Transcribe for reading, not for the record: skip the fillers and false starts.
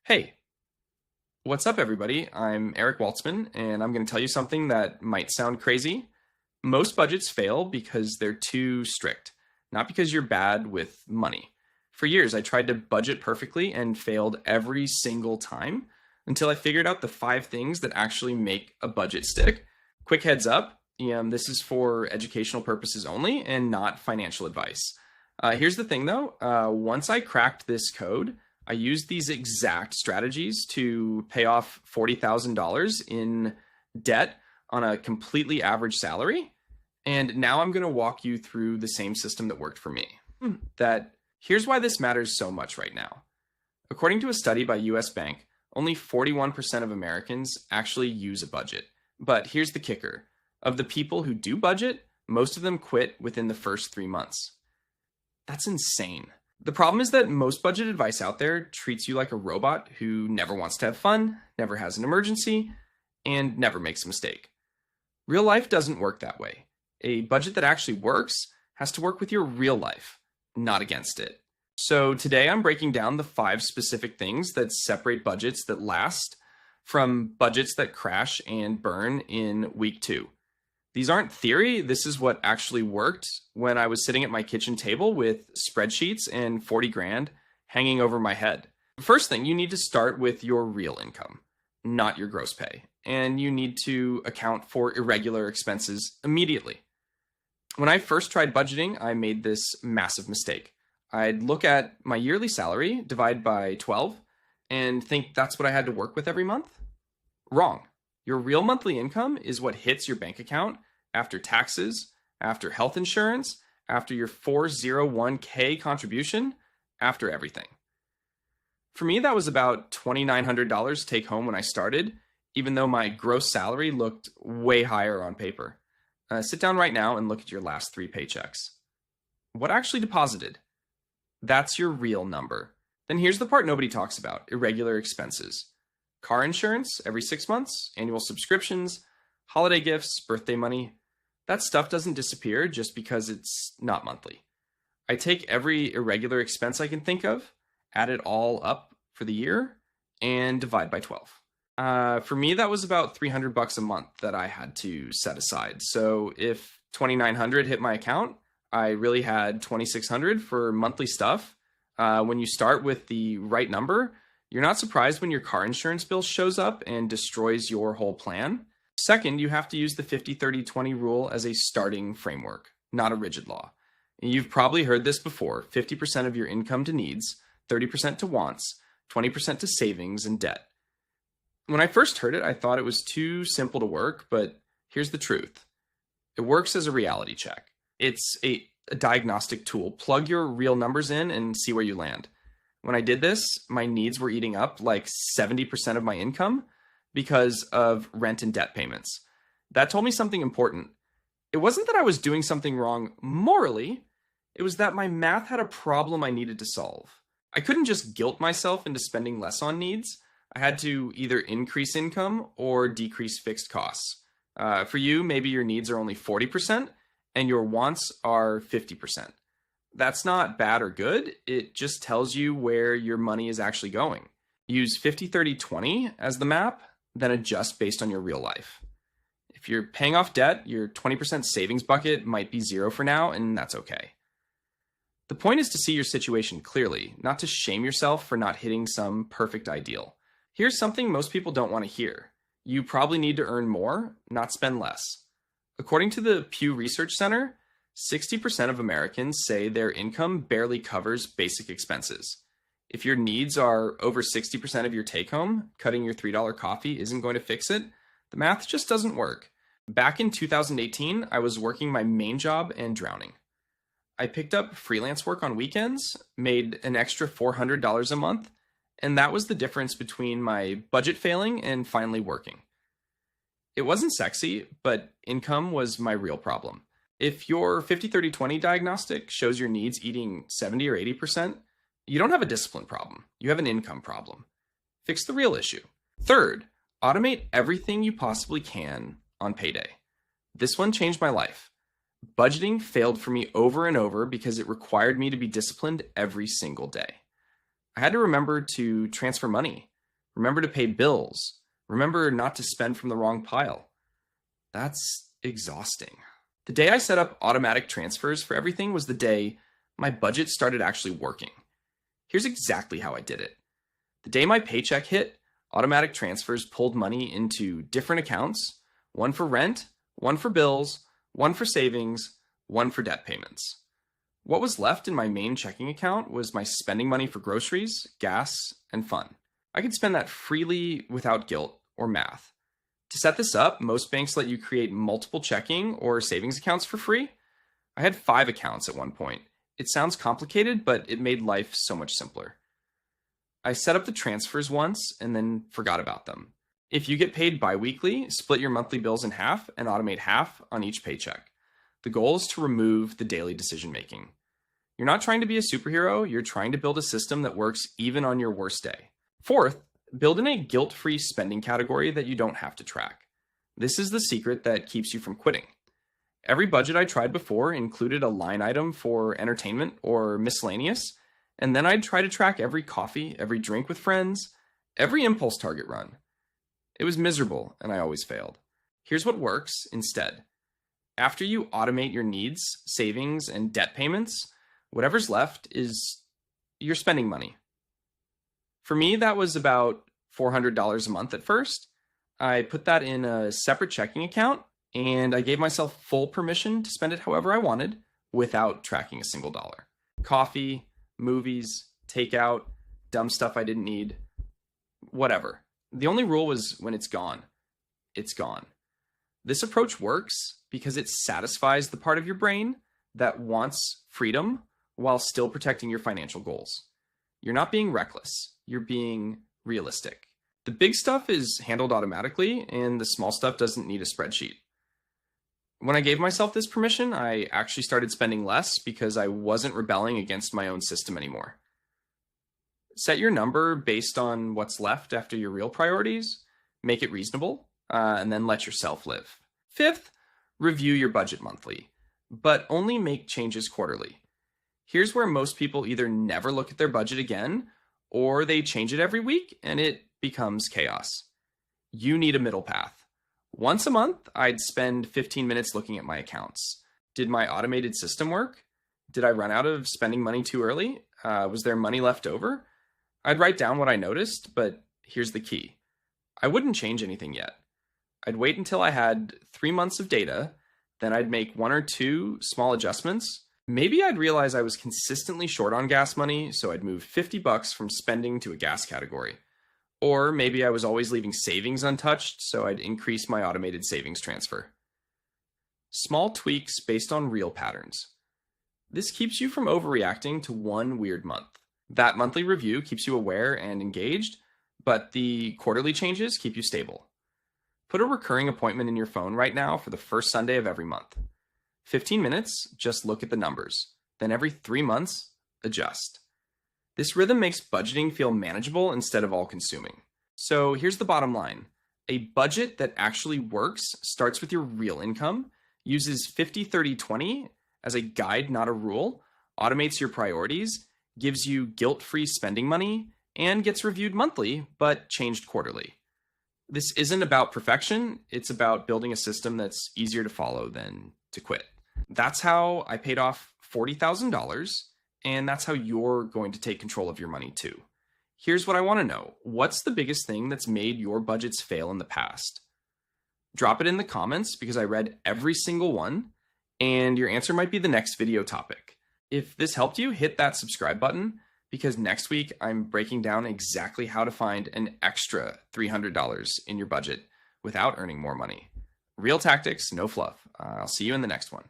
Hey, what's up, everybody? I'm Eric Waltzman, and I'm going to tell you something that might sound crazy. Most budgets fail because they're too strict, not because you're bad with money. For years, I tried to budget perfectly and failed every single time until I figured out the 5 things that actually make a budget stick. Quick heads up, this is for educational purposes only and not financial advice. Here's the thing though, once I cracked this code, I used these exact strategies to pay off $40,000 in debt on a completely average salary. And now I'm going to walk you through the same system that worked for me. Here's why this matters so much right now. According to a study by US Bank, only 41% of Americans actually use a budget. But here's the kicker. Of the people who do budget, most of them quit within the first 3 months. That's insane. The problem is that most budget advice out there treats you like a robot who never wants to have fun, never has an emergency, and never makes a mistake. Real life doesn't work that way. A budget that actually works has to work with your real life, not against it. So today I'm breaking down the 5 specific things that separate budgets that last from budgets that crash and burn in week 2. These aren't theory, this is what actually worked when I was sitting at my kitchen table with spreadsheets and 40 grand hanging over my head. First thing, you need to start with your real income, not your gross pay. And you need to account for irregular expenses immediately. When I first tried budgeting, I made this massive mistake. I'd look at my yearly salary, divide by 12, and think that's what I had to work with every month. Wrong. Your real monthly income is what hits your bank account after taxes, after health insurance, after your 401k contribution, after everything. For me, that was about $2,900 take home when I started, even though my gross salary looked way higher on paper. Sit down right now and look at your last 3 paychecks. What actually deposited? That's your real number. Then here's the part nobody talks about, irregular expenses. Car insurance every 6 months, annual subscriptions, holiday gifts, birthday money. That stuff doesn't disappear just because it's not monthly. I take every irregular expense I can think of, add it all up for the year, and divide by 12. For me, that was about $300 a month that I had to set aside. So if $2,900 hit my account, I really had $2,600 for monthly stuff. When you start with the right number, you're not surprised when your car insurance bill shows up and destroys your whole plan. Second, you have to use the 50-30-20 rule as a starting framework, not a rigid law. You've probably heard this before, 50% of your income to needs, 30% to wants, 20% to savings and debt. When I first heard it, I thought it was too simple to work, but here's the truth. It works as a reality check. It's a diagnostic tool. Plug your real numbers in and see where you land. When I did this, my needs were eating up like 70% of my income because of rent and debt payments. That told me something important. It wasn't that I was doing something wrong morally, it was that my math had a problem I needed to solve. I couldn't just guilt myself into spending less on needs. I had to either increase income or decrease fixed costs. For you, maybe your needs are only 40% and your wants are 50%. That's not bad or good, it just tells you where your money is actually going. Use 50-30-20 as the map, then adjust based on your real life. If you're paying off debt, your 20% savings bucket might be 0 for now, and that's okay. The point is to see your situation clearly, not to shame yourself for not hitting some perfect ideal. Here's something most people don't want to hear. You probably need to earn more, not spend less. According to the Pew Research Center, 60% of Americans say their income barely covers basic expenses. If your needs are over 60% of your take-home, cutting your $3 coffee isn't going to fix it. The math just doesn't work. Back in 2018, I was working my main job and drowning. I picked up freelance work on weekends, made an extra $400 a month, and that was the difference between my budget failing and finally working. It wasn't sexy, but income was my real problem. If your 50-30-20 diagnostic shows your needs eating 70 or 80%, you don't have a discipline problem. You have an income problem. Fix the real issue. Third, automate everything you possibly can on payday. This one changed my life. Budgeting failed for me over and over because it required me to be disciplined every single day. I had to remember to transfer money, Remember to pay bills. Remember not to spend from the wrong pile. That's exhausting. The day I set up automatic transfers for everything was the day my budget started actually working. Here's exactly how I did it. The day my paycheck hit, automatic transfers pulled money into different accounts, one for rent, one for bills, one for savings, one for debt payments. What was left in my main checking account was my spending money for groceries, gas, and fun. I could spend that freely without guilt or math. To set this up, most banks let you create multiple checking or savings accounts for free. I had 5 accounts at one point. It sounds complicated, but it made life so much simpler. I set up the transfers once and then forgot about them. If you get paid bi-weekly, split your monthly bills in half and automate half on each paycheck. The goal is to remove the daily decision making. You're not trying to be a superhero, you're trying to build a system that works even on your worst day. Fourth, build in a guilt-free spending category that you don't have to track. This is the secret that keeps you from quitting. Every budget I tried before included a line item for entertainment or miscellaneous, and then I'd try to track every coffee, every drink with friends, every impulse target run. It was miserable, and I always failed. Here's what works instead. After you automate your needs, savings, and debt payments, whatever's left is your spending money. For me, that was about $400 a month at first. I put that in a separate checking account, and I gave myself full permission to spend it however I wanted without tracking a single dollar. Coffee, movies, takeout, dumb stuff I didn't need, whatever. The only rule was when it's gone, it's gone. This approach works because it satisfies the part of your brain that wants freedom while still protecting your financial goals. You're not being reckless, you're being realistic. The big stuff is handled automatically, and the small stuff doesn't need a spreadsheet. When I gave myself this permission, I actually started spending less because I wasn't rebelling against my own system anymore. Set your number based on what's left after your real priorities, make it reasonable, and then let yourself live. Fifth, review your budget monthly, but only make changes quarterly. Here's where most people either never look at their budget again, or they change it every week and it becomes chaos. You need a middle path. Once a month, I'd spend 15 minutes looking at my accounts. Did my automated system work? Did I run out of spending money too early? Was there money left over? I'd write down what I noticed, but here's the key. I wouldn't change anything yet. I'd wait until I had 3 months of data, then I'd make 1 or 2 small adjustments. Maybe I'd realize I was consistently short on gas money, so I'd move $50 from spending to a gas category. Or maybe I was always leaving savings untouched, so I'd increase my automated savings transfer. Small tweaks based on real patterns. This keeps you from overreacting to one weird month. That monthly review keeps you aware and engaged, but the quarterly changes keep you stable. Put a recurring appointment in your phone right now for the first Sunday of every month. 15 minutes, just look at the numbers. Then every 3 months, adjust. This rhythm makes budgeting feel manageable instead of all-consuming. So here's the bottom line. A budget that actually works starts with your real income, uses 50-30-20 as a guide, not a rule, automates your priorities, gives you guilt-free spending money, and gets reviewed monthly, but changed quarterly. This isn't about perfection, it's about building a system that's easier to follow than to quit. That's how I paid off $40,000, and that's how you're going to take control of your money too. Here's what I want to know. What's the biggest thing that's made your budgets fail in the past? Drop it in the comments because I read every single one, and your answer might be the next video topic. If this helped you, hit that subscribe button because next week I'm breaking down exactly how to find an extra $300 in your budget without earning more money. Real tactics, no fluff. I'll see you in the next one.